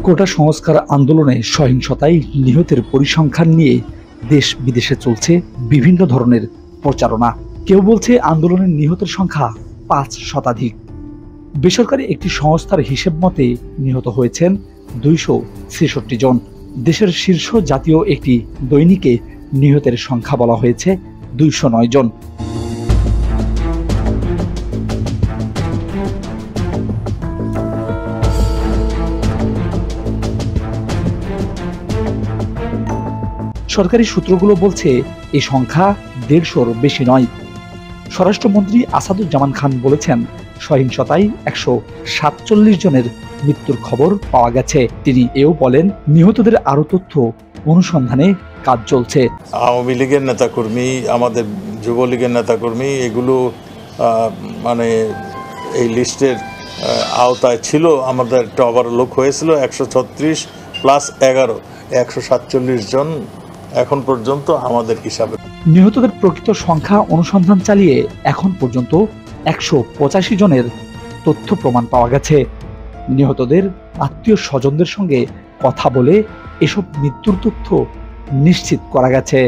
কোটা সংস্কার আন্দোলনে সহিংসতায় নিহতের পরিসংখ্যান নিয়ে দেশ বিদেশে চলছে বিভিন্ন ধরনের প্রচারণা। কেউ বলছে আন্দোলনের নিহতের সংখ্যা ৫ শতাধিক। বেসরকারি একটি সংস্থার হিসেব মতে নিহত হয়েছেন ২৬৬ জন। দেশের শীর্ষ জাতীয় একটি দৈনিকে নিহতের সংখ্যা বলা হয়েছে ২০৯ জন। সরকারি সূত্রগুলো বলছে এই সংখ্যা ১৫০-র বেশি নয়। স্বরাষ্ট্রমন্ত্রী আসাদুজ্জামান খান বলেছেন, সহিংসতায় ১৪৭ জনের মৃত্যুর খবর পাওয়া গেছে। তিনি এও বলেন, নিহতদের আরও তথ্য অনুসন্ধানে কাজ চলছে। আওয়ামী লীগের নেতাকর্মী, আমাদের যুবলীগের নেতাকর্মী, এগুলো মানে এই লিস্টের আওতায় ছিল। আমাদের একটা ওভারলোক হয়েছিল ১৩৬ প্লাস ১১, ১৪৭ জন এখন পর্যন্ত আমাদের হিসাবে। নিহতদের প্রকৃত সংখ্যা অনুসন্ধান চালিয়ে এখন পর্যন্ত ১৮৫ জনের তথ্য প্রমাণ পাওয়া গেছে। নিহতদের আত্মীয় স্বজনদের সঙ্গে কথা বলে এসব মৃত্যুর তথ্য নিশ্চিত করা গেছে।